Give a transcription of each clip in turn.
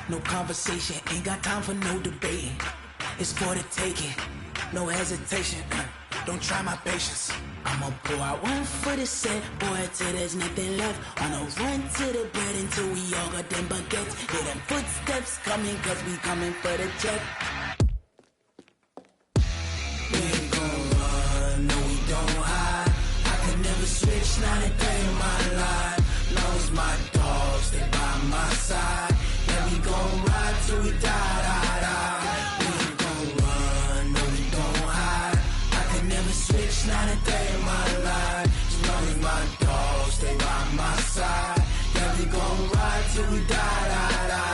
No conversation, ain't got time for no debating. It's for the taking, no hesitation. Don't try my patience. I'ma pour out one for the set, boy, till there's nothing left. On a run to the bread until we all got them baguettes. Hear them footsteps coming, cause we coming for the check. We ain't gon' run, no we don't hide. I could never switch, not a day in my life. Long as my dogs stay by my side. Yeah, we gon' ride till we die, die, die. We ain't gon' run, no we don't hide. I could never switch, not a day in my life. As long as my dogs stay by my side. Yeah, we gon' ride till we die, die, die.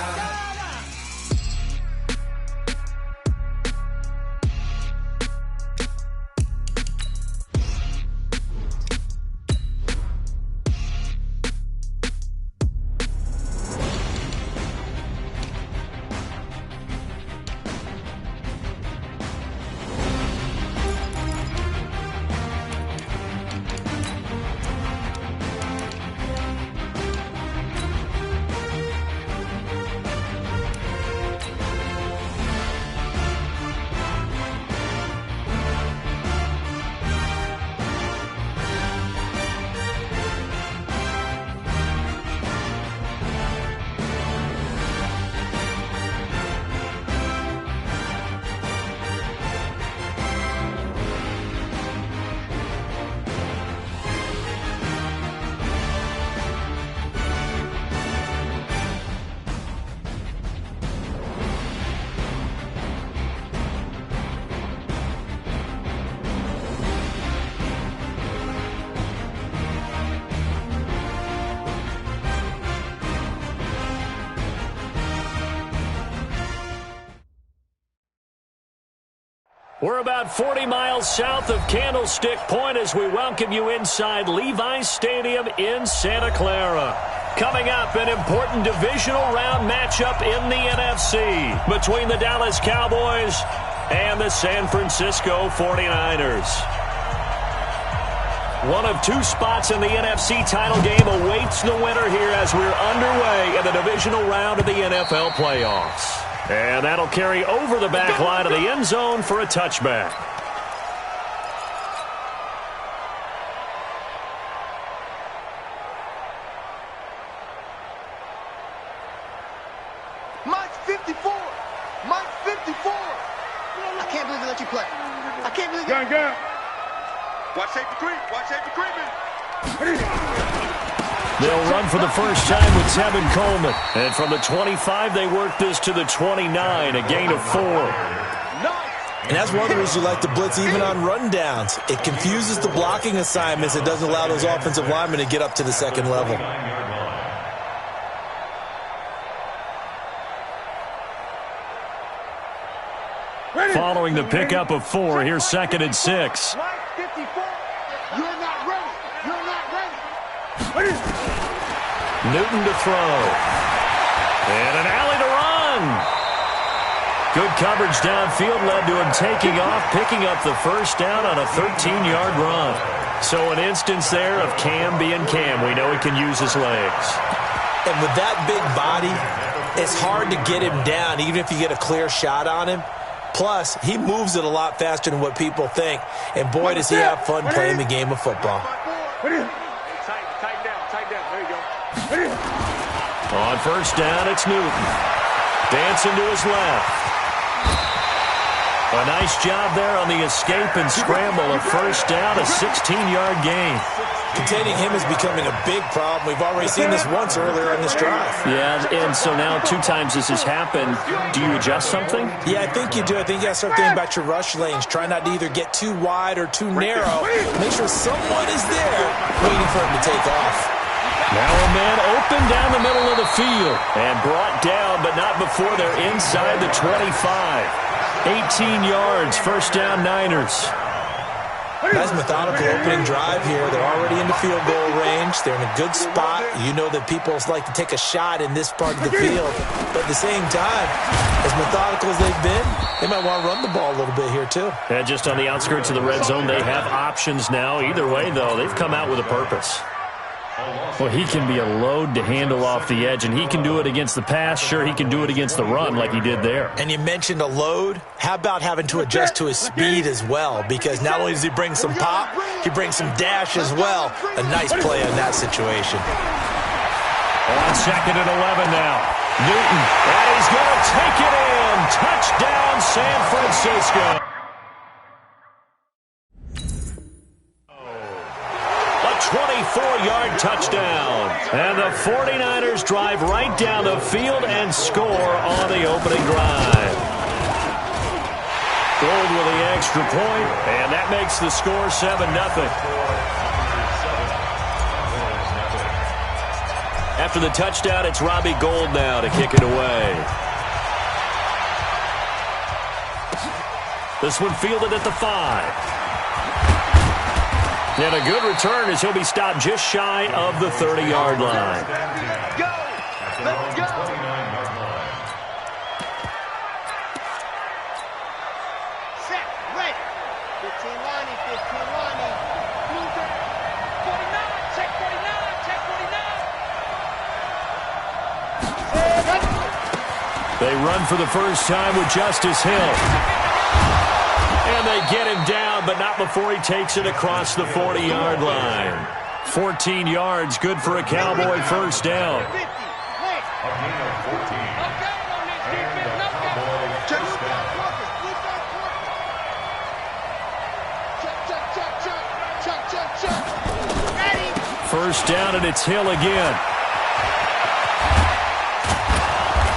We're about 40 miles south of Candlestick Point as we welcome you inside Levi's Stadium in Santa Clara. Coming up, an important divisional round matchup in the NFC between the Dallas Cowboys and the San Francisco 49ers. One of two spots in the NFC title game awaits the winner here as we're underway in the divisional round of the NFL playoffs. And that'll carry over the back line of the end zone for a touchback. Mike's 54. Mike's 54. I can't believe they let you play. I can't believe it. Go. Watch safety creep. Watch safety creeping. They'll run for the first time with Tevin Coleman. And from the 25, they work this to the 29, a gain of 4. And that's one of the reasons you like to blitz even on rundowns. It confuses the blocking assignments. It doesn't allow those offensive linemen to get up to the second level. Following the pickup of 4, here's 2nd and 6. You're not ready. You're not ready. Newton to throw. And an alley to run. Good coverage downfield led to him taking off, picking up the first down on a 13-yard run. So an instance there of Cam being Cam. We know he can use his legs. And with that big body, it's hard to get him down, even if you get a clear shot on him. Plus, he moves it a lot faster than what people think. And boy, does he have fun playing the game of football. Tighten down. There you go. On first down, it's Newton. Dancing to his left. A nice job there on the escape and scramble. A first down, a 16-yard gain. Containing him is becoming a big problem. We've already seen this once earlier in this drive. Yeah, and so now 2 times this has happened. Do you adjust something? Yeah, I think you do. I think you got to start thinking about your rush lanes. Try not to either get too wide or too narrow. Make sure someone is there waiting for him to take off. Now a man open down the middle of the field and brought down, but not before they're inside the 25. 18 yards, first down Niners. Nice methodical opening drive here. They're already in the field goal range. They're in a good spot. You know that people like to take a shot in this part of the field. But at the same time, as methodical as they've been, they might want to run the ball a little bit here too. And just on the outskirts of the red zone, they have options now. Either way, though, they've come out with a purpose. Well, he can be a load to handle off the edge, and he can do it against the pass. Sure, he can do it against the run like he did there. And you mentioned a load. How about having to adjust to his speed as well? Because not only does he bring some pop, he brings some dash as well. A nice play in that situation. On 2nd and 11 now. Newton, and he's going to take it in. Touchdown, San Francisco. A 24-yard touchdown. And the 49ers drive right down the field and score on the opening drive. Gold with the extra point, and that makes the score 7-0. After the touchdown, it's Robbie Gould now to kick it away. This one fielded at the 5. And a good return as he'll be stopped just shy of the 30-yard line. Go! Let's go! Set, ready. 15 lining, 15 lining. Blue down. 49, check 49, check 49. They run for the first time with Justice Hill. And they get him down, but not before he takes it across the 40-yard line. 14 yards, good for a Cowboy first down. First down, and it's Hill again.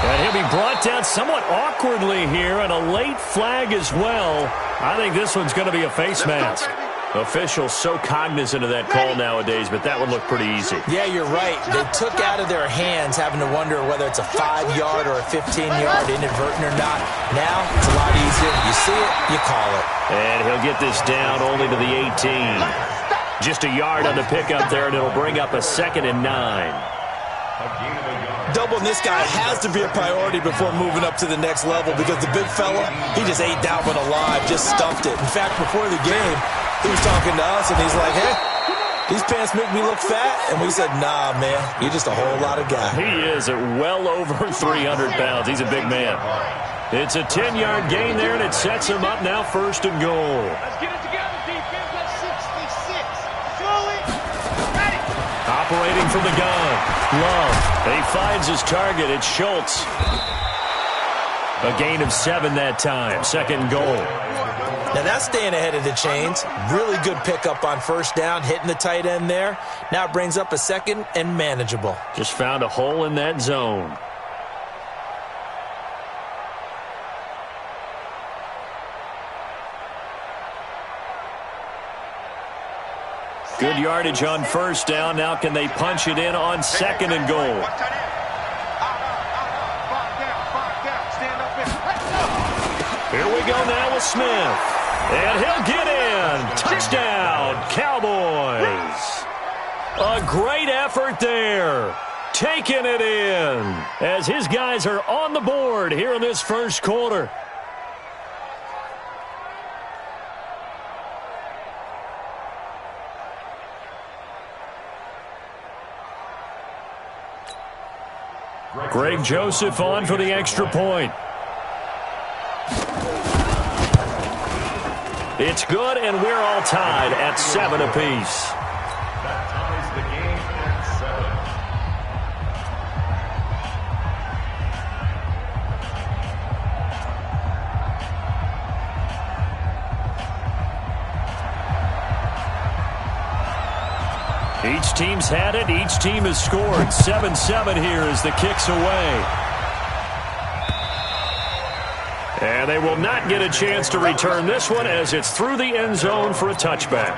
And he'll be brought down somewhat awkwardly here, and a late flag as well. I think this one's going to be a face mask. Officials so cognizant of that call nowadays, but that would look pretty easy. Yeah, you're right. They took out of their hands having to wonder whether it's a 5-yard or a 15-yard inadvertent or not. Now, it's a lot easier. You see it, you call it. And he'll get this down only to the 18. Just a yard on the pickup there, and it'll bring up a 2nd and 9. Doubling this guy has to be a priority before moving up to the next level because the big fella, he just ate that one alive, just stuffed it. In fact, before the game, he was talking to us, and he's like, hey, these pants make me look fat. And we said, nah, man, you're just a whole lot of guy. He is at well over 300 pounds. He's a big man. It's a 10-yard gain there, and it sets him up now 1st and goal. Let's get it together, defense. That's 66. Slowly. Ready. Operating from the gun. Love. He finds his target. It's Schultz. A gain of 7 that time. 2nd and goal. Now that's staying ahead of the chains. Really good pickup on first down, hitting the tight end there. Now it brings up a 2nd and manageable. Just found a hole in that zone. Good yardage on first down. Now can they punch it in on 2nd and goal? Here we go now with Smith. And he'll get in. Touchdown, Cowboys. A great effort there. Taking it in as his guys are on the board here in this first quarter. Greg Joseph on for the extra point. It's good, and we're all tied at 7 apiece. That ties the game at 7. Each team's had it. Each team has scored. 7-7 here as the kick's away. And they will not get a chance to return this one as it's through the end zone for a touchback.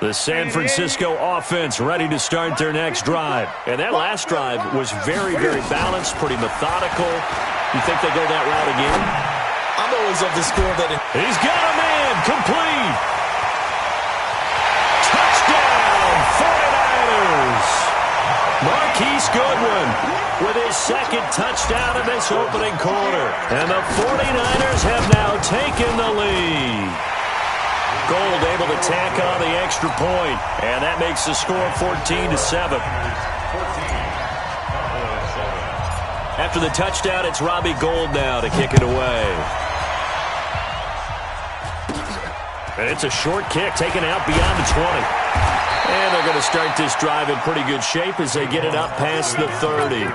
The San Francisco offense ready to start their next drive. And that last drive was very, very balanced, pretty methodical. You think they go that route again? I'm always of the school that he's got a man, complete. Touchdown, 49ers. Marquise Goodwin with his second touchdown in this opening quarter. And the 49ers have now taken the lead. Gold able to tack on the extra point, and that makes the score 14-7. After the touchdown, it's Robbie Gould now to kick it away. And it's a short kick taken out beyond the 20. And they're going to start this drive in pretty good shape as they get it up past the 30. The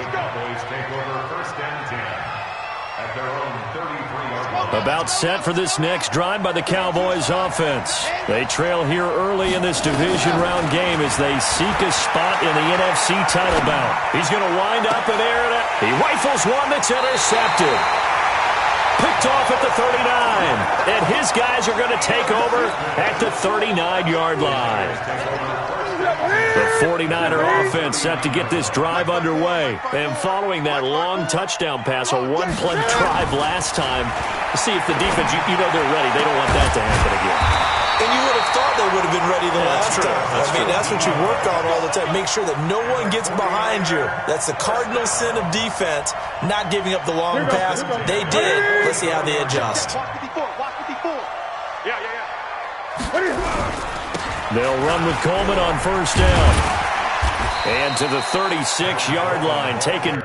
Cowboys take over first and 10 at their own 33-yard line. About set for this next drive by the Cowboys offense. They trail here early in this division round game as they seek a spot in the NFC title bout. He's going to wind up and air it out. He rifles one that's intercepted. Picked off at the 39. And his guys are going to take over at the 39-yard line. The 49er offense set to get this drive underway. And following that long touchdown pass, a one-play drive last time, see if the defense, you know they're ready. They don't want that to happen again. And you would have thought they would have been ready the last time. That's what you work on all the time. Make sure that no one gets behind you. That's the cardinal sin of defense, not giving up the long pass. They did. Let's see how they adjust. They'll run with Coleman on first down. And to the 36-yard line, taken.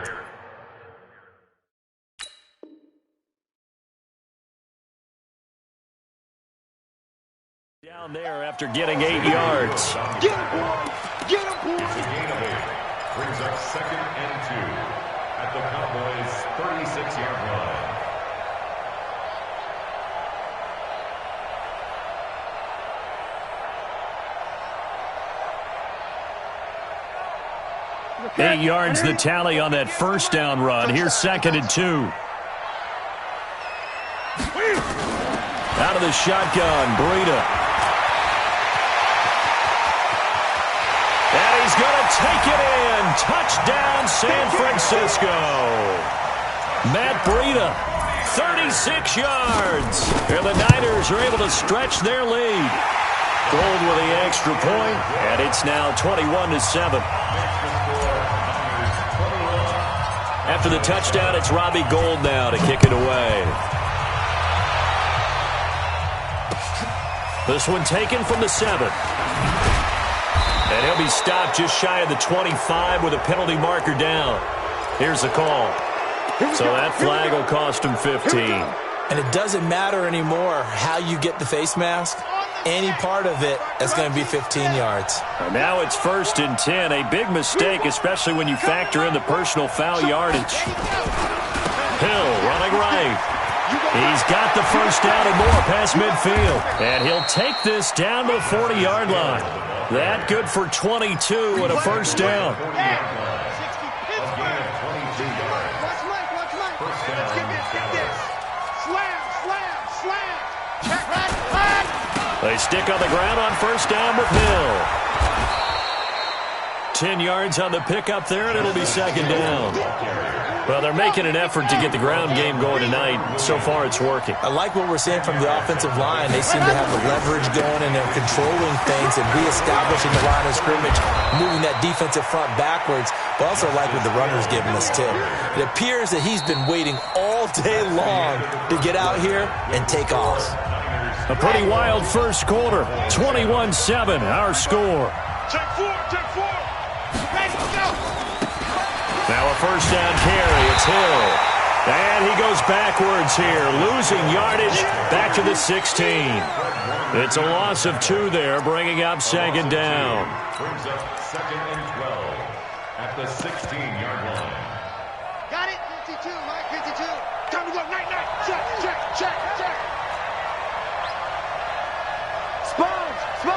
Down there after getting 8 yards. Get him, boy! Get him, boy! It's a gain of 8. Brings up second and 2 at the Cowboys' 36-yard line. Eight yards the tally on that first down run. Here's second and 2. Out of the shotgun, Breida. And he's going to take it in. Touchdown, San Francisco. Matt Breida, 36 yards. And the Niners are able to stretch their lead. Gold with the extra point, and it's now 21-7. After the touchdown, it's Robbie Gould now to kick it away. This one taken from the 7. And he'll be stopped just shy of the 25 with a penalty marker down. Here's the call. So that flag will cost him 15. And it doesn't matter anymore how you get the face mask. Any part of it is going to be 15 yards. And now it's first and 10. A big mistake, especially when you factor in the personal foul yardage. Hill running right. He's got the first down and more past midfield. And he'll take this down to the 40-yard line. That good for 22 and a first down. They stick on the ground on first down with Hill. 10 yards on the pickup there, and it'll be second down. Well, they're making an effort to get the ground game going tonight. So far, it's working. I like what we're seeing from the offensive line. They seem to have the leverage going, and they're controlling things and reestablishing the line of scrimmage, moving that defensive front backwards. But also like what the runner's giving us, too. It appears that he's been waiting all day long to get out here and take off. A pretty wild first quarter. 21-7, our score. Check 4, check 4. Ready, go. Now a first down carry. It's Hill. And he goes backwards here, losing yardage back to the 16. It's a loss of 2 there, bringing up second down. Brings up second and 12 at the 16-yard line. Got it? 52, Mike, 52. Time to go, night. Check. Spons. No.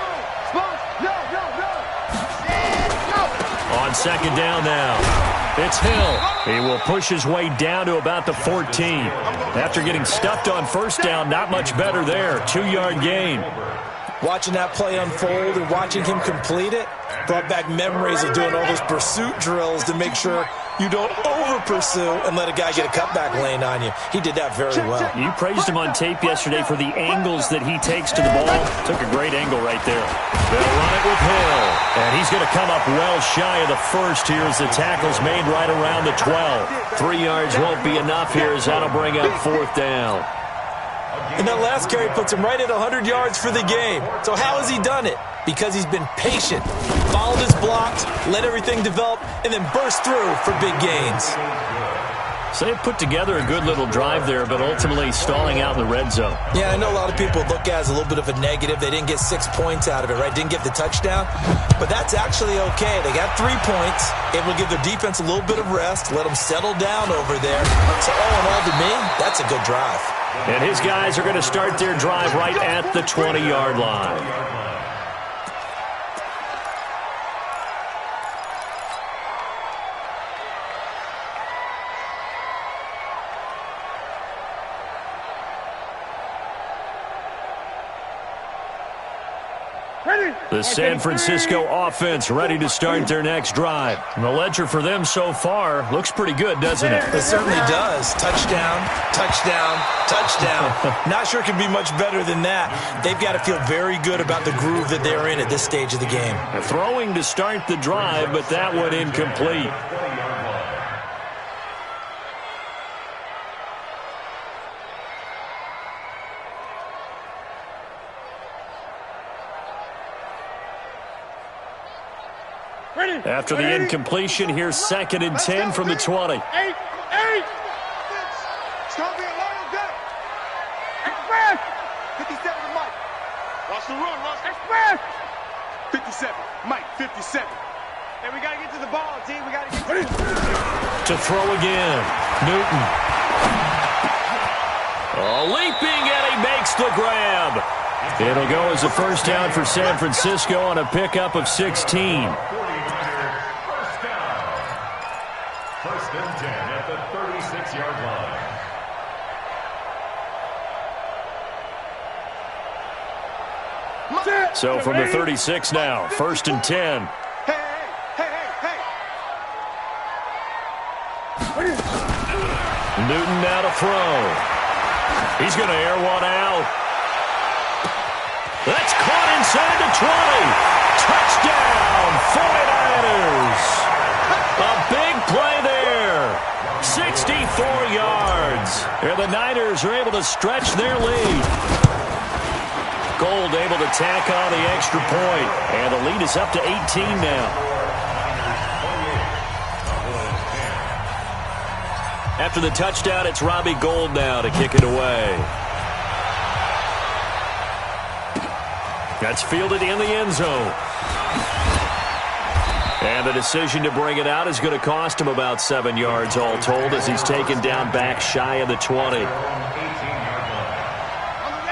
On second down now, it's Hill. He will push his way down to about the 14. After getting stuffed on first down, not much better there. 2-yard gain. Watching that play unfold and watching him complete it brought back memories of doing all those pursuit drills to make sure You don't over-pursue and let a guy get a cutback lane on you. He did that very well. You praised him on tape yesterday for the angles that he takes to the ball. Took a great angle right there. They'll run it with Hill. And he's going to come up well shy of the first here as the tackle's made right around the 12. 3 yards won't be enough here as that'll bring up 4th down. And that last carry puts him right at 100 yards for the game. So how has he done it? Because he's been patient, followed his blocks, let everything develop, and then burst through for big gains. So they put together a good little drive there, but ultimately stalling out in the red zone. Yeah, I know a lot of people look at it as a little bit of a negative. They didn't get 6 points out of it, right? Didn't get the touchdown. But that's actually okay. They got 3 points. Able to give their defense a little bit of rest, let them settle down over there. So all in all, to me, that's a good drive. And his guys are going to start their drive right at the 20-yard line. The San Francisco offense ready to start their next drive. And the ledger for them so far looks pretty good, doesn't it? It certainly does. Touchdown, touchdown, touchdown. Not sure it can be much better than that. They've got to feel very good about the groove that they're in at this stage of the game. Throwing to start the drive, but that one incomplete. After the incompletion, here's 2nd and 10 from the 20. 8. It's going to be a long day. Express. 57 to Mike. Watch the run, Russ. Express. 57. Mike, 57. Hey, we got to get to the ball, team. We got to get to throw again. Newton. Leaping, and he makes the grab. It'll go as a first down for San Francisco on a pickup of 16. First and 10 at the 36-yard line. So from the 36 now, 1st and 10. Hey. Newton now to throw. He's going to air one out. That's caught inside the 20. Touchdown, 49ers. A big play there. 64 yards. And the Niners are able to stretch their lead. Gold able to tack on the extra point. And the lead is up to 18 now. After the touchdown, it's Robbie Gould now to kick it away. That's fielded in the end zone. And the decision to bring it out is going to cost him about 7 yards all told as he's taken down back shy of the 20.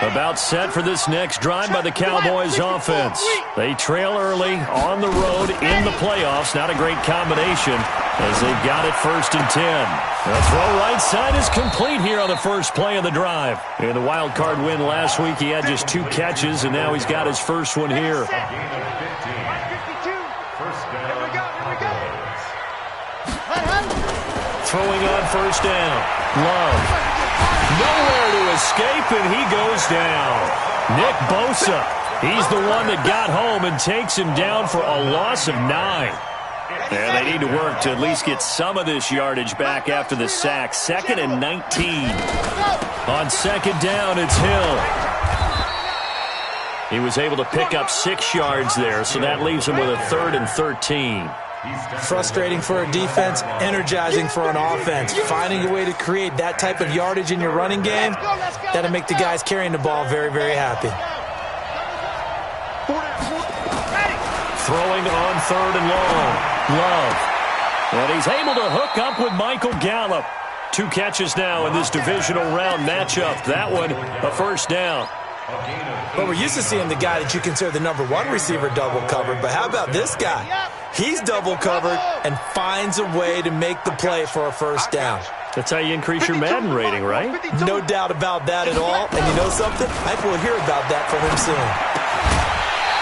About set for this next drive by the Cowboys offense. They trail early on the road in the playoffs. Not a great combination as they've got it 1st and 10. The throw right side is complete here on the first play of the drive. In the wild card win last week, he had just 2 catches, and now he's got his first one here. Throwing on 1st down. Love. Nowhere to escape, and he goes down. Nick Bosa. He's the one that got home and takes him down for a loss of 9. And they need to work to at least get some of this yardage back after the sack. 2nd and 19. On 2nd down, it's Hill. He was able to pick up 6 yards there, so that leaves him with a 3rd and 13. Frustrating for a defense, energizing for an offense. Finding a way to create that type of yardage in your running game, that'll make the guys carrying the ball very, very happy. Throwing on 3rd and long. Love. And he's able to hook up with Michael Gallup. 2 catches now in this divisional round matchup. That one, a 1st down. But we're used to seeing the guy that you consider the number 1 receiver double covered. But how about this guy? He's double covered and finds a way to make the play for a 1st down. That's how you increase your Madden rating, right? No doubt about that at all. And you know something? I think we'll hear about that from him soon.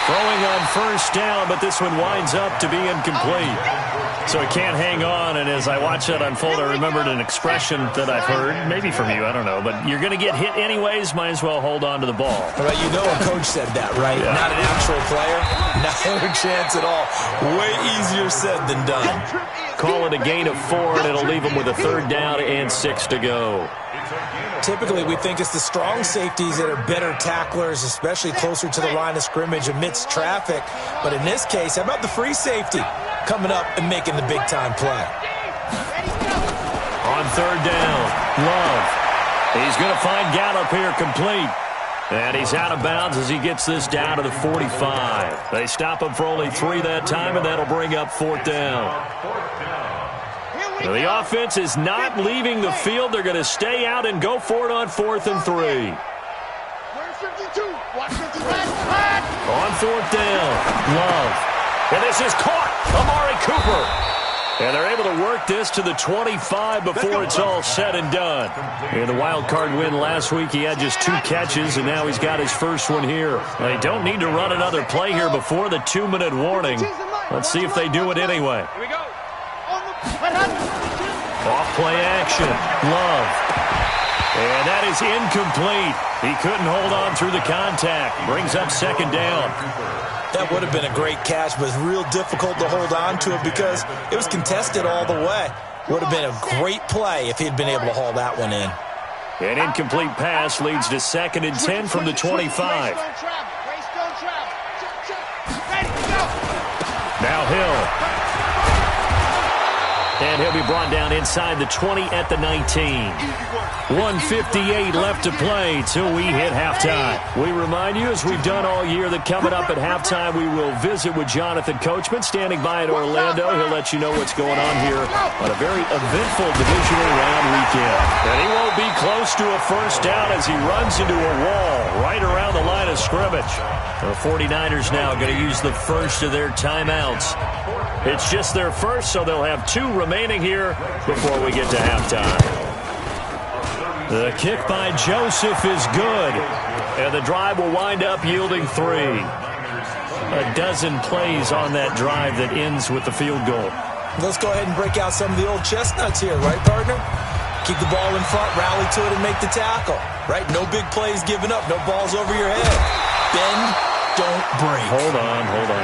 Throwing on 1st down, but this one winds up to be incomplete. So he can't hang on, and as I watch that unfold, I remembered an expression that I've heard, maybe from you, I don't know, but you're going to get hit anyways, might as well hold on to the ball. Well, you know a coach said that, right? Yeah. Not an actual player, not a chance at all. Way easier said than done. Call it a gain of 4, and it'll leave them with a 3rd down and 6 to go. Typically, we think it's the strong safeties that are better tacklers, especially closer to the line of scrimmage amidst traffic. But in this case, how about the free safety coming up and making the big-time play? On 3rd down, Love. He's going to find Gallup here complete. And he's out of bounds as he gets this down to the 45. They stop him for only 3 that time, and that'll bring up 4th down. The offense is not leaving the field. They're going to stay out and go for it on 4th and 3. On 4th down, Love. And this is caught. Amari Cooper. And they're able to work this to the 25 before it's all said and done. In the wild card win last week, he had just 2 catches, and now he's got his first one here. They don't need to run another play here before the 2-minute warning. Let's see if they do it anyway. Here we go. Off play action. Love. And that is incomplete. He couldn't hold on through the contact. Brings up 2nd down. That would have been a great catch, but it's real difficult to hold on to it because it was contested all the way. Would have been a great play if he'd been able to haul that one in. An incomplete pass leads to 2nd and 10 from the 25. Now Hill. And he'll be brought down inside the 20 at the 19. 1:58 left to play till we hit halftime. We remind you, as we've done all year, that coming up at halftime, we will visit with Jonathan Coachman, standing by at Orlando. He'll let you know what's going on here on a very eventful divisional round weekend. And he won't be close to a 1st down as he runs into a wall right around the line of scrimmage. The 49ers now going to use the first of their timeouts. It's just their first, so they'll have 2 remaining here before we get to halftime. The kick by Joseph is good, and the drive will wind up yielding 3. A dozen plays on that drive that ends with the field goal. Let's go ahead and break out some of the old chestnuts here, right, partner? Keep the ball in front, rally to it, and make the tackle, right? No big plays given up, no balls over your head. Bend, don't break. Hold on.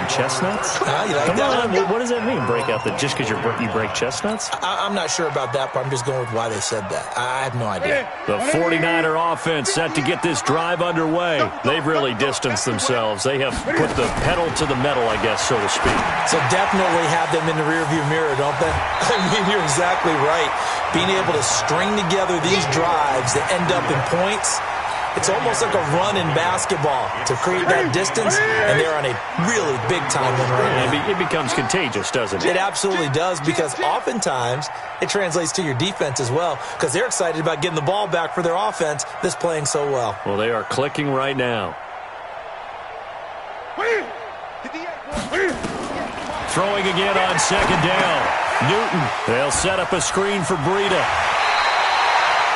Chestnuts? You like Come that on. one? What does that mean, break out the just because you break chestnuts? I'm not sure about that, but I'm just going with why they said that. I have no idea. The 49er offense set to get this drive underway. They've really distanced themselves. They have put the pedal to the metal, I guess, so to speak. So definitely have them in the rearview mirror, don't they? I mean, you're exactly right. Being able to string together these drives that end up in points, it's almost like a run in basketball to create that distance, and they're on a really big-time one right now. It becomes contagious, doesn't it? It absolutely does, because oftentimes it translates to your defense as well, because they're excited about getting the ball back for their offense that's playing so well. Well, they are clicking right now. Throwing again on 2nd down. Newton. They'll set up a screen for Breida.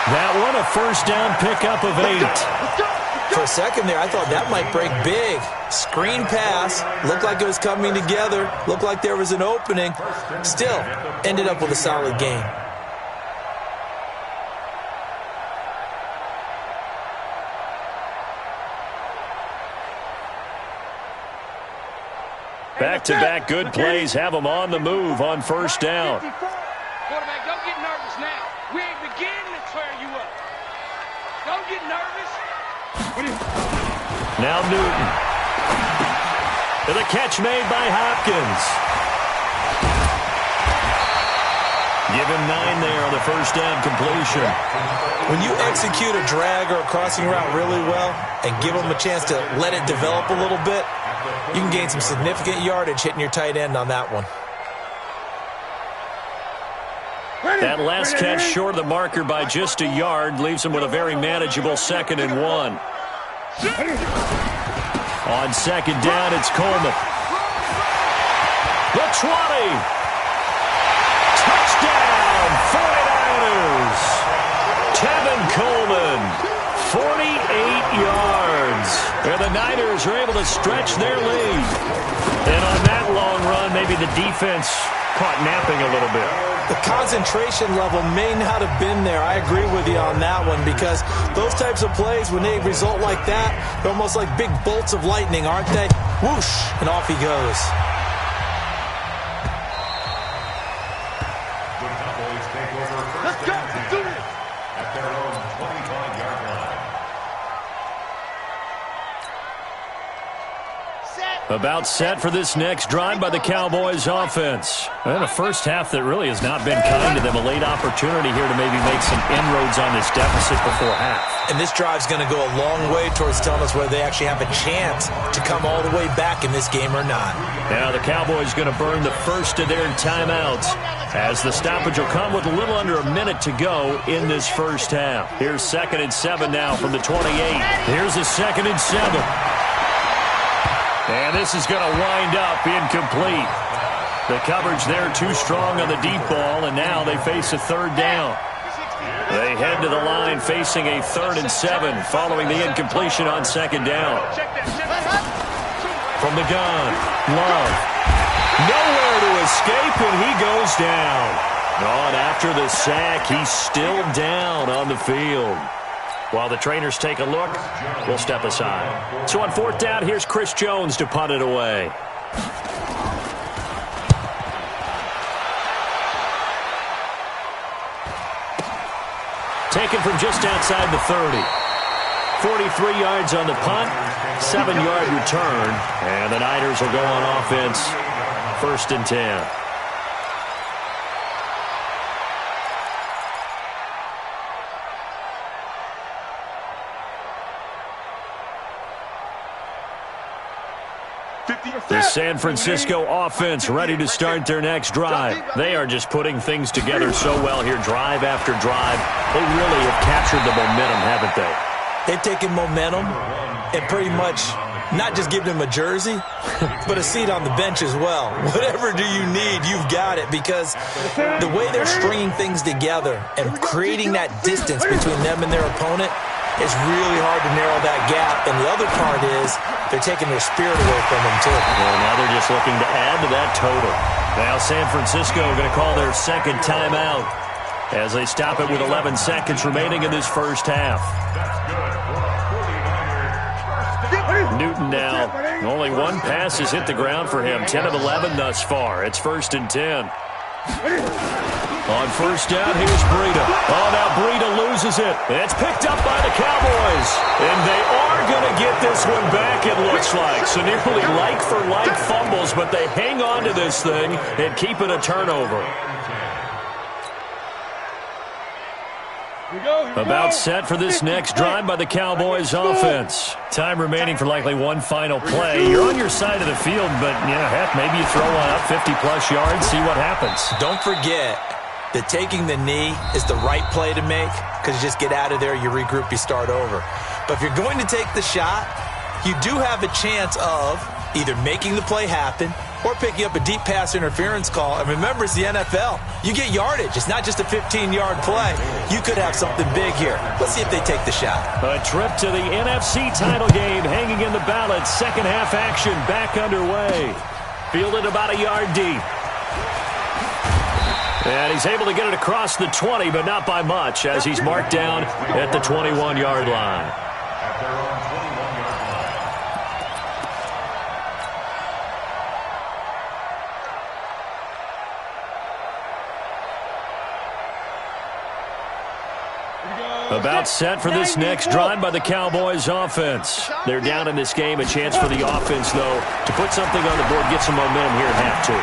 That one, a 1st down pickup of 8. For a second there, I thought that might break big. Screen pass. Looked like it was coming together. Looked like there was an opening. Still, ended up with a solid game. Back-to-back good plays have them on the move on 1st down. Quarterback, don't get nervous now. We ain't beginning to clear you up. Don't get nervous. Now Newton. The catch made by Hopkins. Give him 9 there on the 1st down completion. When you execute a drag or a crossing route really well and give them a chance to let it develop a little bit, you can gain some significant yardage hitting your tight end on that one. That last catch short of the marker by just a yard leaves him with a very manageable 2nd and 1. On 2nd down, it's Coleman. The 20. Touchdown, 49ers. Tevin Coleman, 48 yards. And the Niners are able to stretch their lead. And on that long run, maybe the defense caught napping a little bit. The concentration level may not have been there. I agree with you on that one, because those types of plays, when they result like that, they're almost like big bolts of lightning, aren't they? Whoosh, and off he goes. The Cowboys take over first and 10 at their own 25-yard line. About set for this next drive by the Cowboys offense. And a first half that really has not been kind to them. A late opportunity here to maybe make some inroads on this deficit before half. And this drive's going to go a long way towards telling us whether they actually have a chance to come all the way back in this game or not. Now the Cowboys going to burn the first of their timeouts, as the stoppage will come with a little under a minute to go in this first half. Here's 2nd and 7 now from the 28. Here's a 2nd and 7. And this is going to wind up incomplete. The coverage there too strong on the deep ball, and now they face a 3rd down. They head to the line facing a 3rd and 7 following the incompletion on 2nd down. From the gun, Love. Nowhere to escape, and he goes down. On after the sack, he's still down on the field. While the trainers take a look, we'll step aside. So on 4th down, here's Chris Jones to punt it away. Taken from just outside the 30. 43 yards on the punt, 7-yard return, and the Niners will go on offense, 1st and 10. The San Francisco offense ready to start their next drive. They are just putting things together so well here, drive after drive. They really have captured the momentum, haven't they? They've taken momentum and pretty much not just given them a jersey, but a seat on the bench as well. Whatever do you need, you've got it, because the way they're stringing things together and creating that distance between them and their opponent, it's really hard to narrow that gap. And the other part is they're taking their spirit away from them, too. Well, now they're just looking to add to that total. Now San Francisco going to call their 2nd timeout as they stop it with 11 seconds remaining in this first half. Newton now, only one pass has hit the ground for him. 10 of 11 thus far. It's 1st and 10. On 1st down, here's Breida. Oh, now Breida loses it. It's picked up by the Cowboys. And they are going to get this one back, it looks like. So nearly like-for-like fumbles, but they hang on to this thing and keep it a turnover. About set for this next drive by the Cowboys offense. Time remaining for likely one final play. You're on your side of the field, but, yeah, heck, maybe you throw one up 50-plus yards, see what happens. Don't forget that taking the knee is the right play to make, because you just get out of there, you regroup, you start over. But if you're going to take the shot, you do have a chance of either making the play happen or picking up a deep pass interference call. And remember, it's the NFL. You get yardage. It's not just a 15-yard play. You could have something big here. Let's see if they take the shot. A trip to the NFC title game hanging in the balance. Second half action back underway. Fielded about a yard deep. And he's able to get it across the 20, but not by much, as he's marked down at the 21-yard line. At their own 21-yard line. About set for this next drive by the Cowboys offense. They're down in this game. A chance for the offense, though, to put something on the board, get some momentum here at half 2.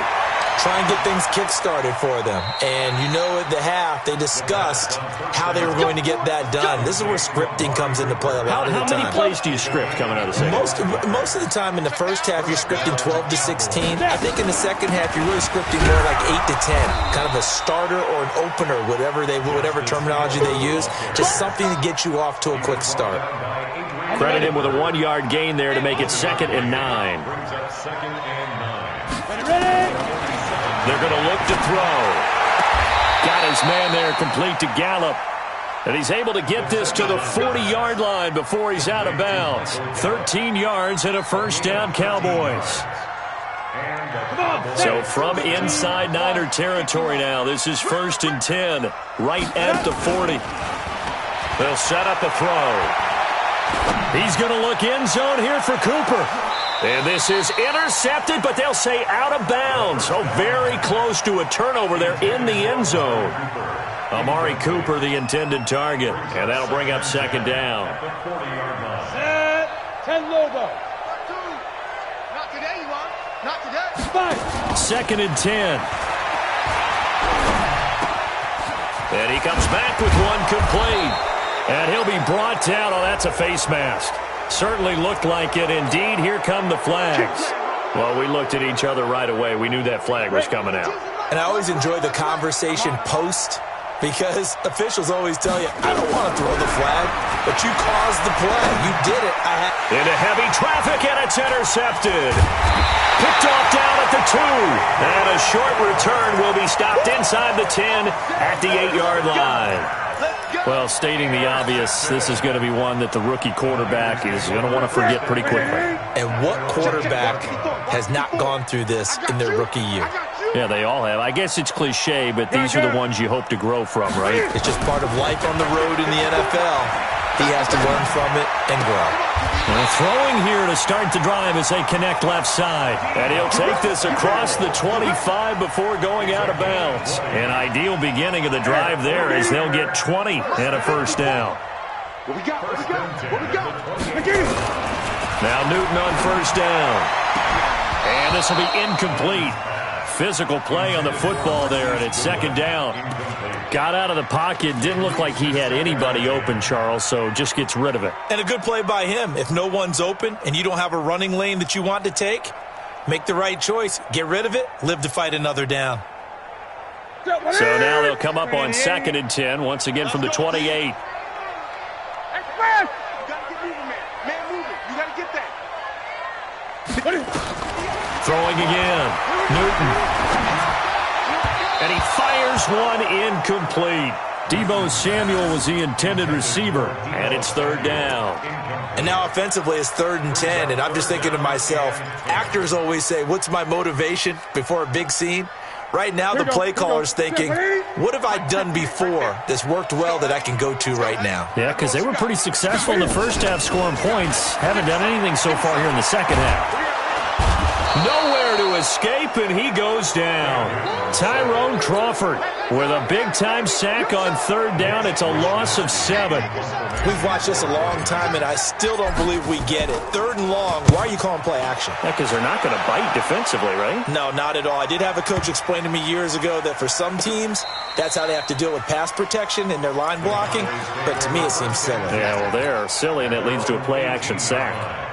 Try and get things kick-started for them. And you know, at the half, they discussed how they were going to get that done. This is where scripting comes into play a lot of the time. How many plays do you script coming out of the second? Most of the time in the first half, you're scripting 12 to 16. I think in the second half, you're really scripting more like 8 to 10. Kind of a starter or an opener, whatever terminology they use. Just something to get you off to a quick start. Credit him with a 1-yard gain there to make it 2nd and 9. Brings up 2nd and 9. Ready? They're going to look to throw. Got his man there complete to Gallup. And he's able to get this to the 40-yard line before he's out of bounds. 13 yards and a first down, Cowboys. And So from inside Niner territory now, this is 1st and 10, right at the 40. They'll set up a throw. He's going to look end zone here for Cooper. And this is intercepted, but they'll say out of bounds. Oh, very close to a turnover there in the end zone. Amari Cooper, the intended target. And that'll bring up 2nd down. 10 logo. Not today, you want. Not today. 2nd and 10. And he comes back with one complete. And he'll be brought down. Oh, that's a face mask. Certainly looked like it. Indeed, here come the flags. Well, we looked at each other right away. We knew that flag was coming out. And I always enjoy the conversation post, because officials always tell you, I don't want to throw the flag, but you caused the play. You did it. Into heavy traffic, and it's intercepted. Picked off down at the 2. And a short return will be stopped inside the 10 at the 8-yard line. Well, stating the obvious, this is going to be one that the rookie quarterback is going to want to forget pretty quickly. And what quarterback has not gone through this in their rookie year? Yeah, they all have. I guess it's cliche, but these are the ones you hope to grow from, right? It's just part of life on the road in the NFL. He has to learn from it and grow. And throwing here to start the drive as they connect left side. And he'll take this across the 25 before going out of bounds. An ideal beginning of the drive there as they'll get 20 and a 1st down. What we got? What we got? What we got? Now Newton on 1st down. And this will be incomplete. Physical play on the football there, and it's 2nd down. Got out of the pocket. Didn't look like he had anybody open, Charles, so just gets rid of it. And a good play by him. If no one's open and you don't have a running lane that you want to take, make the right choice. Get rid of it. Live to fight another down. So now they'll come up on 2nd and 10, once again from the 28. You got to get moving, man. Man moving. You got to get that. Throwing again. Newton. And he fires one incomplete. Deebo Samuel was the intended receiver, and it's 3rd down. And now offensively it's 3rd and 10, and I'm just thinking to myself, actors always say, what's my motivation before a big scene? Right now the play caller's thinking, what have I done before that's worked well that I can go to right now? Yeah, because they were pretty successful in the first half scoring points. Haven't done anything so far here in the second half. Nowhere to escape, and he goes down. Tyrone Crawford with a big-time sack on 3rd down. It's a loss of 7. We've watched this a long time, and I still don't believe we get it. 3rd and long, why are you calling play action? Yeah, because they're not going to bite defensively, right? No, not at all. I did have a coach explain to me years ago that for some teams, that's how they have to deal with pass protection and their line blocking, but to me it seems silly. Yeah, well, they're silly, and it leads to a play-action sack.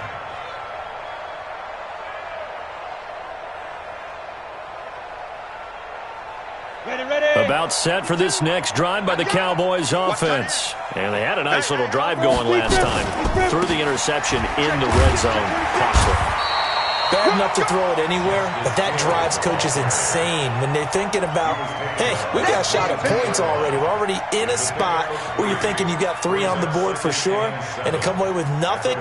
About set for this next drive by the Cowboys offense. And they had a nice little drive going last time. Threw the interception in the red zone. Costly. Bad enough to throw it anywhere, but that drives coaches insane when they're thinking about, hey, we got a shot at points already. We're already in a spot where you're thinking you got 3 on the board for sure, and to come away with nothing,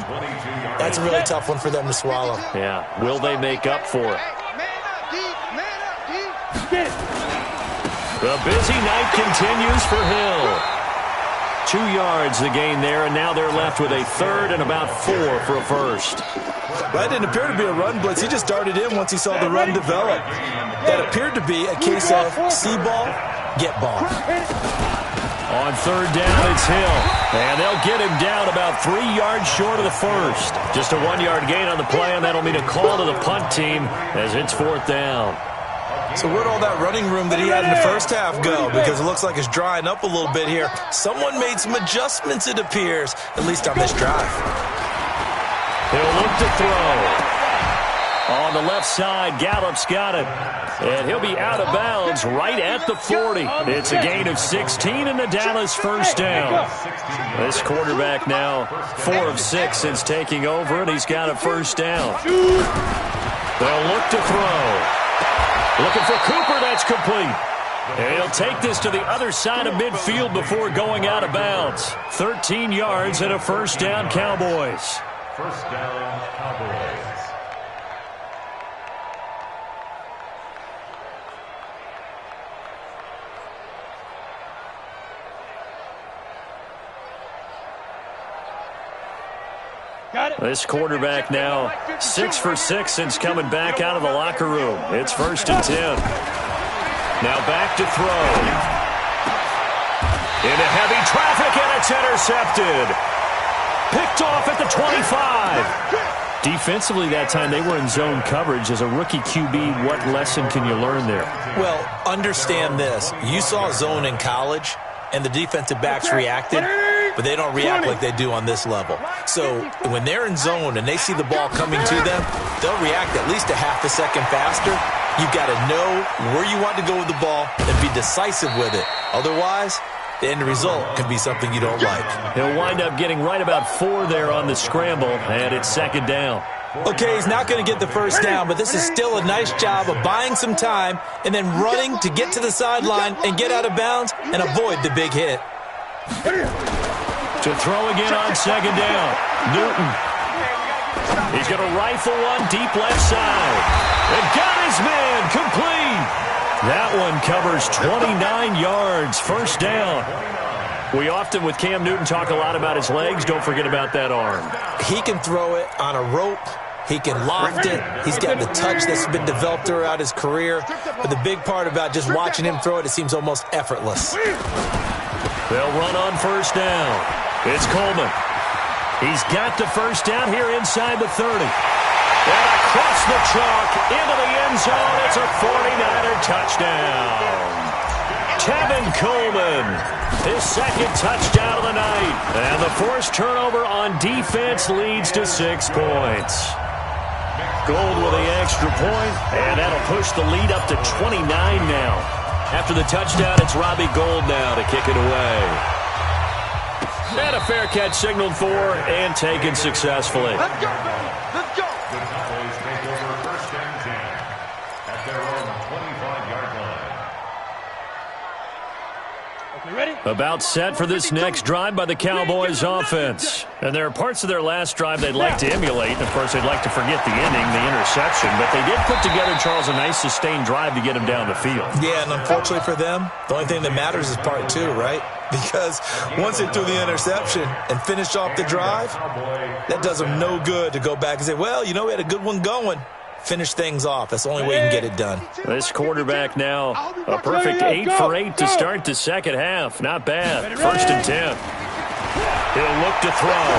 that's a really tough one for them to swallow. Yeah. Will they make up for it? The busy night continues for Hill. 2 yards the gain there, and now they're left with a 3rd and about 4 for a 1st. That didn't appear to be a run blitz. He just darted in once he saw the run develop. That appeared to be a case of see ball, get ball. On 3rd down, it's Hill. And they'll get him down about 3 yards short of the 1st. Just a 1-yard gain on the play, and that'll mean a call to the punt team as it's 4th down. So where'd all that running room that he had in the first half go? Because it looks like it's drying up a little bit here. Someone made some adjustments, it appears, at least on this drive. He'll look to throw. On the left side, Gallup's got it. And he'll be out of bounds right at the 40. It's a gain of 16 and the Dallas 1st down. This quarterback now 4 of 6 since taking over, and he's got a 1st down. They'll look to throw. Looking for Cooper, that's complete. And he'll take this to the other side of midfield before going out of bounds. 13 yards and a 1st down, Cowboys. 1st down, Cowboys. This quarterback now 6 for 6 since coming back out of the locker room. It's 1st and 10. Now back to throw. Into heavy traffic, and it's intercepted. Picked off at the 25. Defensively that time, they were in zone coverage. As a rookie QB, what lesson can you learn there? Well, understand this. You saw zone in college, and the defensive backs reacted, but they don't react like they do on this level. So when they're in zone and they see the ball coming to them, they'll react at least a half a second faster. You've got to know where you want to go with the ball and be decisive with it. Otherwise, the end result can be something you don't like. He'll wind up getting right about 4 there on the scramble, and it's 2nd down. Okay, he's not going to get the first down, but this is still a nice job of buying some time and then running to get to the sideline and get out of bounds and avoid the big hit. To throw again on 2nd down. Newton. He's going to rifle one deep left side. And got his man complete. That one covers 29 yards. 1st down. We often, with Cam Newton, talk a lot about his legs. Don't forget about that arm. He can throw it on a rope. He can loft it. He's got the touch that's been developed throughout his career. But the big part about just watching him throw it seems almost effortless. They'll run on 1st down. It's Coleman. He's got the 1st down here inside the 30. And across the chalk into the end zone. It's a 49er touchdown. Tevin Coleman, his 2nd touchdown of the night. And the forced turnover on defense leads to 6 points. Gold with the extra point, and that'll push the lead up to 29 now. After the touchdown, it's Robbie Gould now to kick it away. And a fair catch signaled for and taken successfully. Let's go, baby. Let's go. The Cowboys take over 1st and 10 at their own 25-yard line. Ready? About set for this next drive by the Cowboys offense. And there are parts of their last drive they'd like to emulate. And, of course, they'd like to forget the ending, the interception. But they did put together, Charles, a nice sustained drive to get him down the field. Yeah, and unfortunately for them, the only thing that matters is part 2, right? Because once they threw the interception and finished off the drive, that does them no good to go back and say, well, you know, we had a good one going. Finish things off. That's the only way you can get it done. This quarterback now a perfect 8 for 8 to start the 2nd half. Not bad. 1st and 10. He'll look to throw.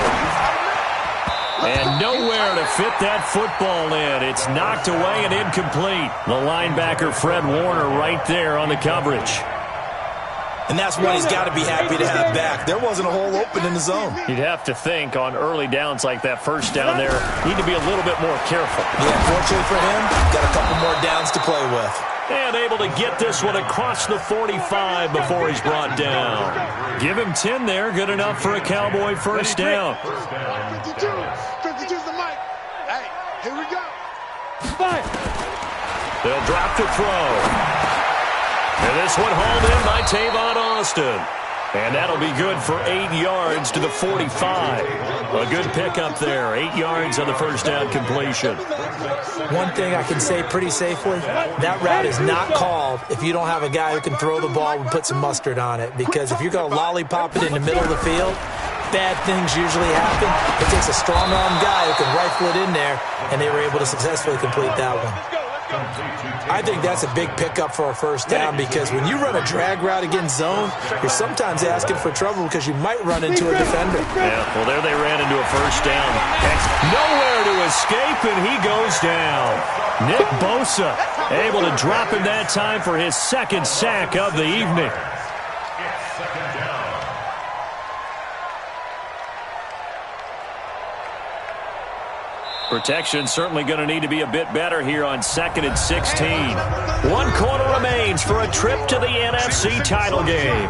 And nowhere to fit that football in. It's knocked away and incomplete. The linebacker Fred Warner right there on the coverage. And that's one he's got to be happy to have back. There wasn't a hole open in the zone. You'd have to think on early downs like that 1st down there, need to be a little bit more careful. Yeah, fortunately for him, got a couple more downs to play with. And able to get this one across the 45 before he's brought down. Give him 10 there, good enough for a Cowboy 1st down. 52's the mic. Hey, here we go. Fire. They'll drop to throw. And this one hauled in by Tavon Austin. And that'll be good for 8 yards to the 45. A good pickup there. 8 yards on the 1st down completion. One thing I can say pretty safely, that route is not called if you don't have a guy who can throw the ball and put some mustard on it. Because if you're going to lollipop it in the middle of the field, bad things usually happen. It takes a strong-arm guy who can rifle it in there, and they were able to successfully complete that one. I think that's a big pickup for a 1st down because when you run a drag route against zone, you're sometimes asking for trouble because you might run into a defender. Yeah, well, there they ran into a 1st down. Nowhere to escape, and he goes down. Nick Bosa able to drop him that time for his 2nd sack of the evening. It's 2nd down. Protection certainly going to need to be a bit better here on 2nd and 16. 1 quarter remains for a trip to the NFC title game.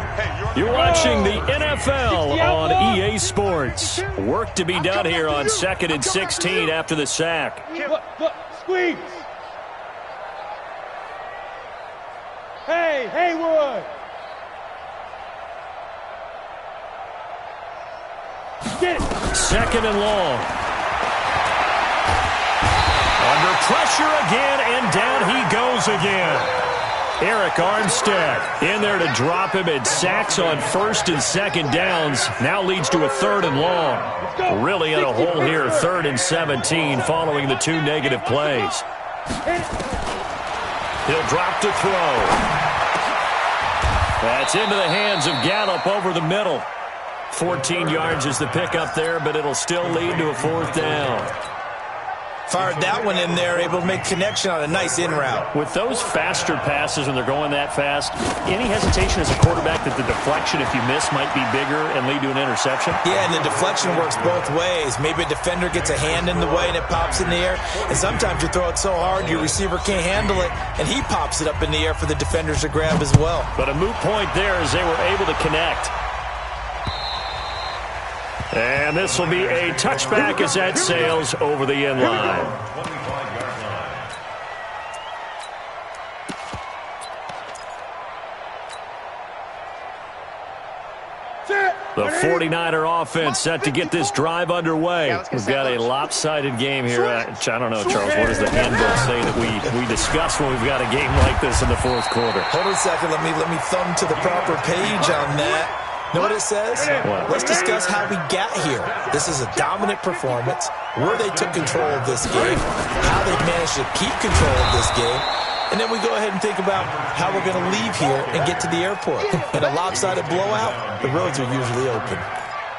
You're watching the NFL on EA Sports. Work to be done here on 2nd and 16 after the sack. Look, squeeze. Hey, Haywood. Get it. 2nd and long. Under pressure again, and down he goes again. Eric Armstead in there to drop him, and sacks on first and second downs. Now leads to a 3rd and long. Really in a hole here, 3rd and 17 following the 2 negative plays. He'll drop to throw. That's into the hands of Gallup over the middle. 14 yards is the pickup there, but it'll still lead to a 4th down. Fired that one in there, able to make connection on a nice in route. With those faster passes when they're going that fast, any hesitation as a quarterback that the deflection, if you miss, might be bigger and lead to an interception? Yeah, and the deflection works both ways. Maybe a defender gets a hand in the way and it pops in the air. And sometimes you throw it so hard your receiver can't handle it, and he pops it up in the air for the defenders to grab as well. But a moot point there as they were able to connect. And this will be a touchback as that sails over the end line. The 49er offense set to get this drive underway. We've got a lopsided game here. I don't know, Charles, what does the handbook say that we discuss when we've got a game like this in the 4th quarter? Hold on a second. Let me thumb to the proper page on that. Know what it says? What? Let's discuss how we got here. This is a dominant performance, where they took control of this game, how they managed to keep control of this game, and then we go ahead and think about how we're going to leave here and get to the airport. In a lopsided blowout, the roads are usually open.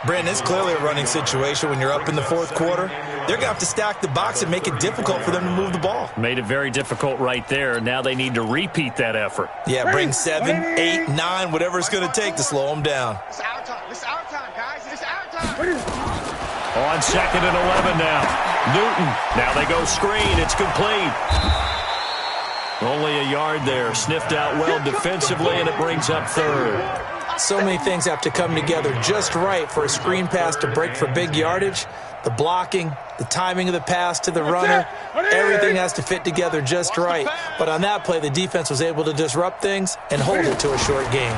Brandon, it's clearly a running situation when you're up in the 4th quarter. They're going to have to stack the box and make it difficult for them to move the ball. Made it very difficult right there. Now they need to repeat that effort. Yeah, bring 7, 8, 9, whatever it's going to take to slow them down. It's our time. It's our time, guys. It's our time. On 2nd and 11 now. Newton. Now they go screen. It's complete. Only a yard there. Sniffed out well defensively, and it brings up 3rd. So many things have to come together just right for a screen pass to break for big yardage. The blocking, the timing of the pass to the runner, everything has to fit together just right. But on that play, the defense was able to disrupt things and hold it to a short game.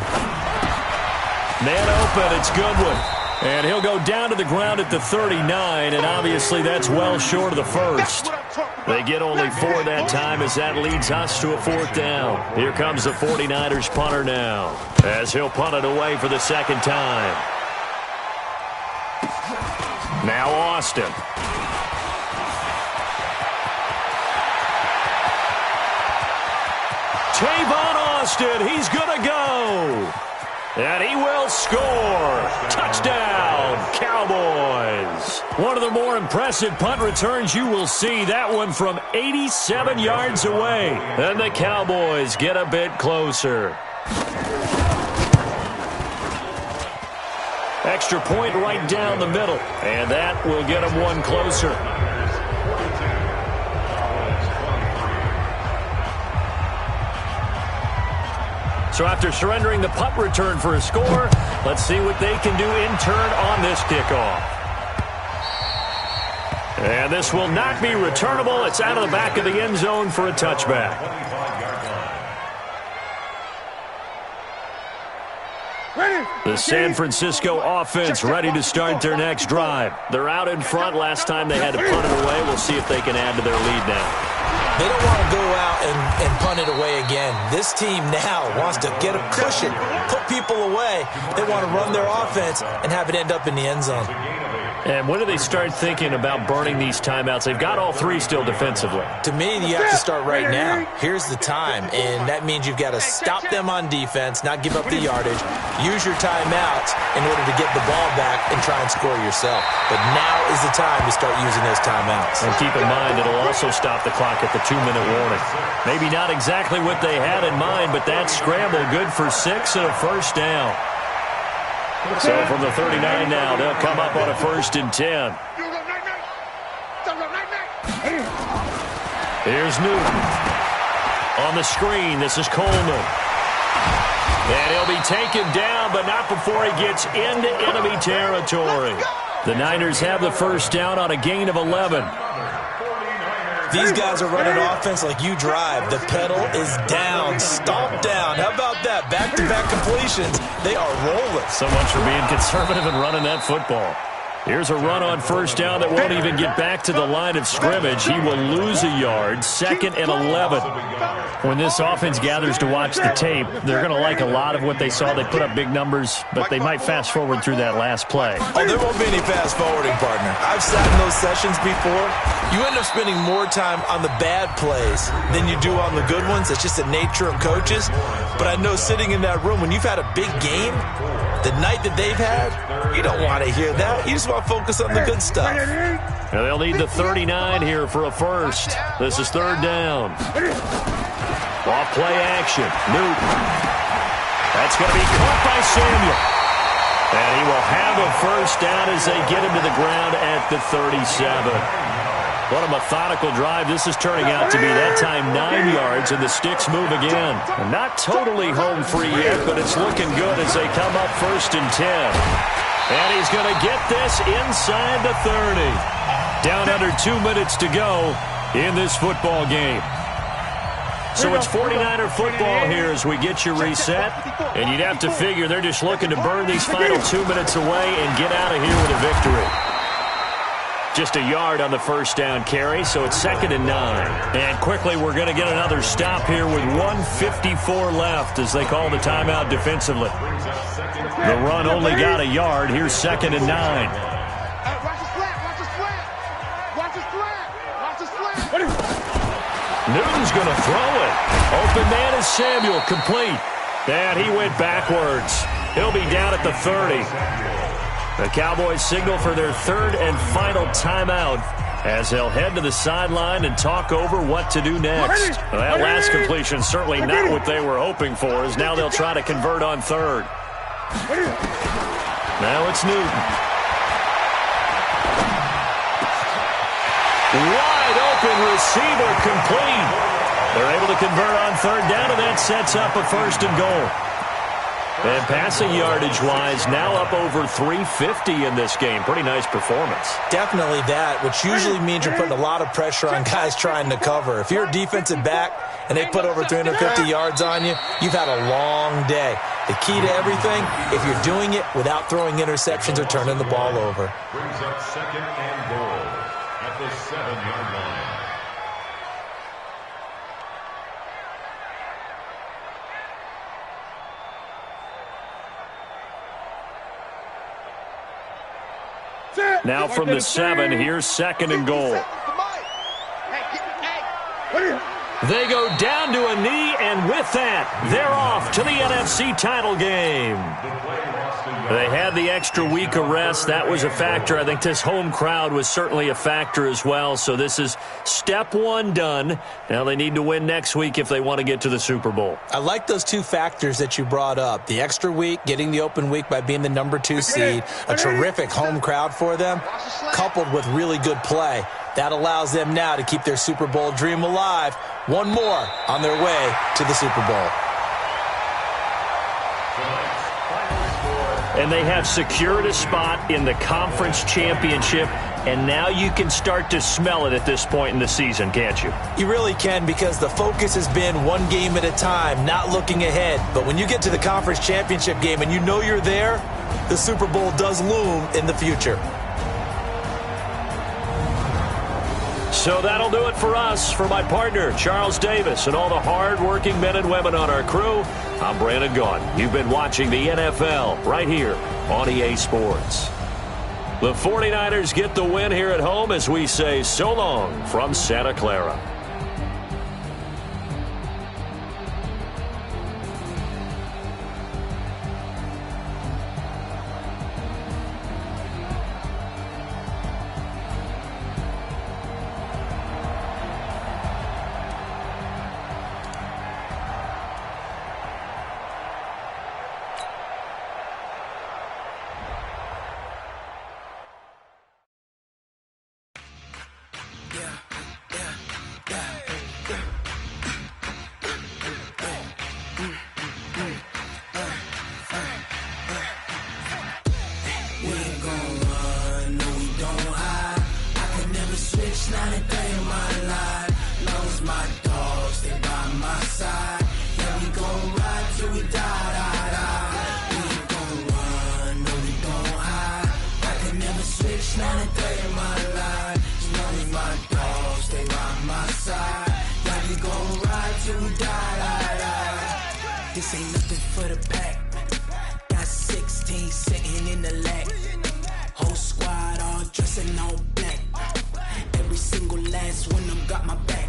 Man open, it's Goodwin. And he'll go down to the ground at the 39, and obviously that's well short of the 1st. They get only 4 that time as that leads us to a 4th down. Here comes the 49ers punter now, as he'll punt it away for the 2nd time. Now Austin. Tavon Austin, he's going to go. And he will score. Touchdown, Cowboys. One of the more impressive punt returns you will see. That one from 87 yards away. And the Cowboys get a bit closer. Extra point right down the middle. And that will get them one closer. So after surrendering the punt return for a score, let's see what they can do in turn on this kickoff. And this will not be returnable. It's out of the back of the end zone for a touchback. The San Francisco offense ready to start their next drive. They're out in front. Last time they had to punt it away. We'll see if they can add to their lead now. They don't want to go out and punt it away again. This team now wants to get a cushion, put people away. They want to run their offense and have it end up in the end zone. And when do they start thinking about burning these timeouts? They've got all 3 still defensively. To me, you have to start right now. Here's the time, and that means you've got to stop them on defense, not give up the yardage, use your timeouts in order to get the ball back and try and score yourself. But now is the time to start using those timeouts. And keep in mind, it'll also stop the clock at the 2-minute warning. Maybe not exactly what they had in mind, but that scramble good for 6 and a 1st down. So from the 39 now, they'll come up on a 1st and 10. Here's Newton. On the screen, this is Coleman. And he'll be taken down, but not before he gets into enemy territory. The Niners have the 1st down on a gain of 11. These guys are running offense like you drive. The pedal is down, stomp down. How about that? Back-to-back completions. They are rolling. So much for being conservative and running that football. Here's a run on first down that won't even get back to the line of scrimmage. He will lose a yard, 2nd and 11. When this offense gathers to watch the tape, they're going to like a lot of what they saw. They put up big numbers, but they might fast forward through that last play. Oh, there won't be any fast forwarding, partner. I've sat in those sessions before. You end up spending more time on the bad plays than you do on the good ones. It's just the nature of coaches. But I know sitting in that room, when you've had a big game, the night that they've had, you don't want to hear that. You just want to focus on the good stuff. Now they'll need the 39 here for a first. This is 3rd down. Off play action. Newton. That's going to be caught by Samuel. And he will have a first down as they get him to the ground at the 37. What a methodical drive this is turning out to be. That time 9 yards, and the Sticks move again. And not totally home free yet, but it's looking good as they come up 1st and 10. And he's going to get this inside the 30. Down under 2 minutes to go in this football game. So it's 49er football here as we get you reset. And you'd have to figure they're just looking to burn these final 2 minutes away and get out of here with a victory. Just a yard on the first down carry, so it's 2nd and 9. And quickly, we're going to get another stop here with 1:54 left as they call the timeout defensively. The run only got a yard. Here's 2nd and 9. Watch the slant, watch the slant. Watch the slant, watch the slant. Newton's going to throw it. Open man is Samuel, complete. And he went backwards. He'll be down at the 30. The Cowboys signal for their 3rd and final timeout as they'll head to the sideline and talk over what to do next. Well, that last completion certainly not what they were hoping for, as now they'll try to convert on 3rd. Now it's Newton. Wide open receiver, complete. They're able to convert on 3rd down, and that sets up a 1st and goal. And passing yardage-wise, now up over 350 in this game. Pretty nice performance. Definitely that, which usually means you're putting a lot of pressure on guys trying to cover. If you're a defensive back and they put over 350 yards on you, you've had a long day. The key to everything, if you're doing it without throwing interceptions or turning the ball over. Brings up 2nd and goal at the 7-yard line. Now from the 7, here's 2nd and goal. They go down to a knee, and with that, they're off to the NFC title game. They had the extra week of rest. That was a factor. I think this home crowd was certainly a factor as well. So this is step 1 done. Now they need to win next week if they want to get to the Super Bowl. I like those 2 factors that you brought up. The extra week, getting the open week by being the number 2 seed, a terrific home crowd for them, coupled with really good play. That allows them now to keep their Super Bowl dream alive. One more on their way to the Super Bowl. And they have secured a spot in the conference championship, and now you can start to smell it at this point in the season, can't you? You really can, because the focus has been one game at a time, not looking ahead. But when you get to the conference championship game and you know you're there, the Super Bowl does loom in the future. So that'll do it for us. For my partner, Charles Davis, and all the hard-working men and women on our crew, I'm Brandon Gaudin. You've been watching the NFL right here on EA Sports. The 49ers get the win here at home as we say so long from Santa Clara. side. Yeah, we gon' ride till we die. This ain't nothing for the pack. Got 16 sitting in the lap. Whole squad all dressing all black. Every single last one of them got my back.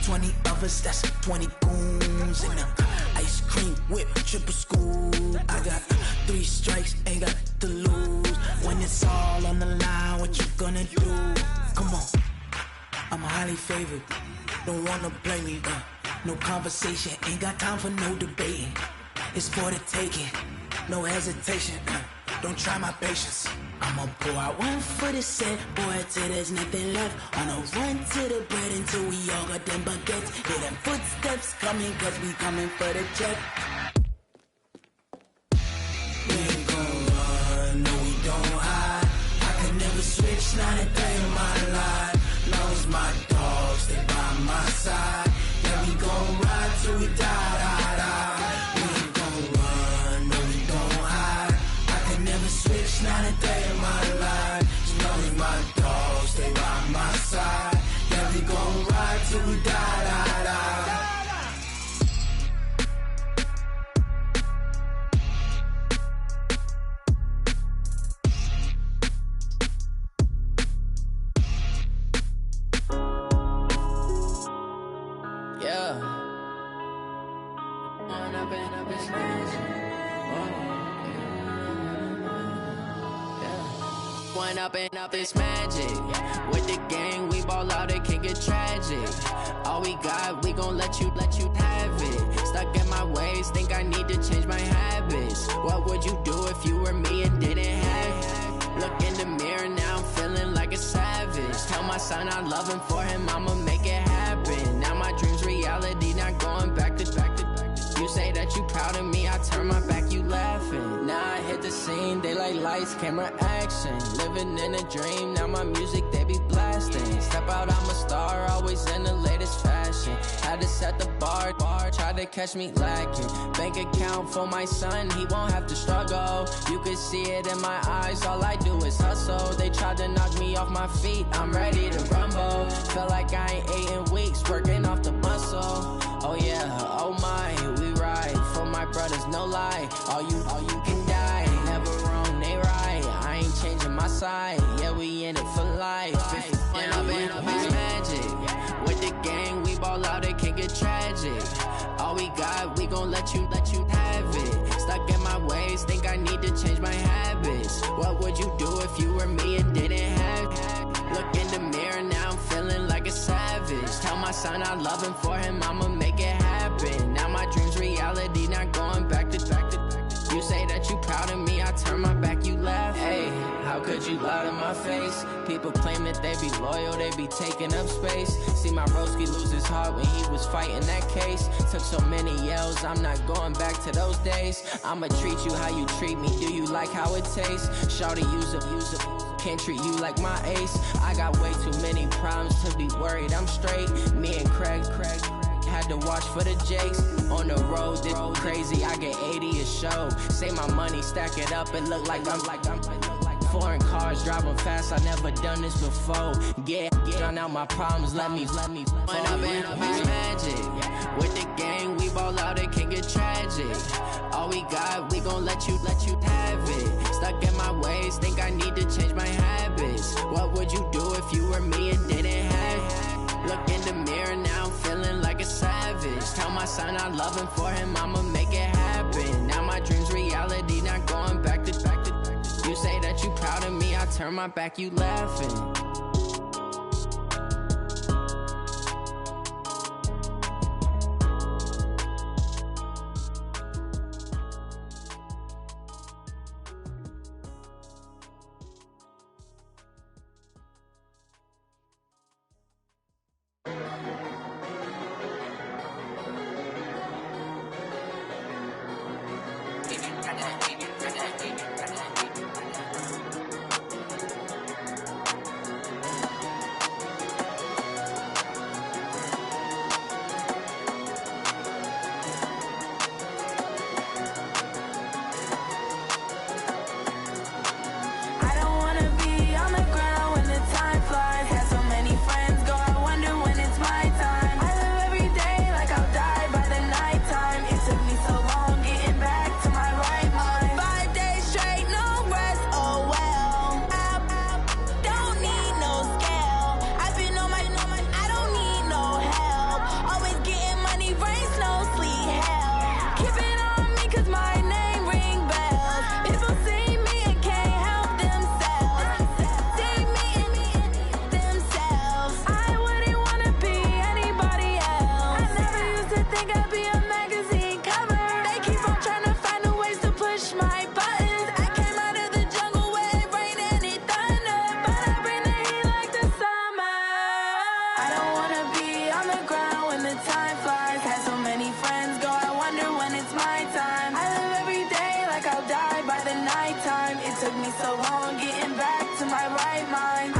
20 of us, that's 20 goons in them. Ice cream whip, triple scoop. I got 3 strikes, ain't got to lose. When it's all on the line, what you gonna do? Come on, I'm highly favored. Don't wanna blame me, no conversation, ain't got time for no debating. It's for the taking, no hesitation. Don't try my patience. I'ma pour out one for the set, boy, till there's nothing left. On a run to the bread until we all got them baguettes. Hear them footsteps coming, cause we coming for the check. We ain't gon' run, no we don't hide. I could never switch, not a day in my life. Long as my dogs, they by my side. Yeah, we gon' ride till we die. We ain't gon' run, no we don't hide. I could never switch, not a day in my life. As long as my dogs, they by my side. Yeah, we gon' ride till we die. Up this magic. With the gang, we ball out, it can get tragic. All we got, we gon' let you have it. Stuck in my ways, think I need to change my habits. What would you do if you were me and didn't have it? Look in the mirror, now I'm feeling like a savage. Tell my son I love him, for him I'ma make it happen. Now my dream's reality, not going back to. You say that you proud of me, I turn my back, you laughing. Now I hit the scene, they like lights, camera, action. Living in a dream, now my music, they be blasting. Step out, I'm a star, always in the latest fashion. Had to set the bar, try to catch me lacking. Bank account for my son, he won't have to struggle. You could see it in my eyes, all I do is hustle. They tried to knock me off my feet, I'm ready to rumble. Felt like I ain't ate in weeks, working off the muscle. Oh yeah, oh my, we ride for my brothers, no lie. All you can die, never wrong, they right. I ain't changing my side, yeah, we in it for life. When up it's magic. With the gang, we ball out, it can get tragic. All we got, we gon' let you have it. Stuck in my ways, think I need to change my habits. What would you do if you were me and didn't have it? Look in the mirror, now I'm feeling like a savage. Tell my son I love him, for him I'ma make it happen. Now my dream's reality, not going back to. You say that you proud of me, I turn my back, you laugh. Hey, how could you lie to my face? People claim that they be loyal, they be taking up space. See my broski lose his heart when he was fighting that case. Took so many yells, I'm not going back to those days. I'ma treat you how you treat me, do you like how it tastes? Shawty, use up, can't treat you like my ace. I got way too many problems to be worried, I'm straight. Me and Craig had to watch for the Jakes. On the road, this crazy, I get 80 a show. Say my money, stack it up, and look like I'm foreign cars, driving fast, I never done this before. Get drown out my problems, let me When up it's magic. With the gang, we ball out, it can get tragic. All we got, we gon' let you have it. Stuck in my ways, think I need to change my habits. What would you do if you were me and didn't have it? Look in the mirror, now I'm feeling like a savage. Tell my son I love him, for him I'ma make it happen. Now my dream's reality, not going back to. You say that you proud of me, I turn my back, you laughing. right mind.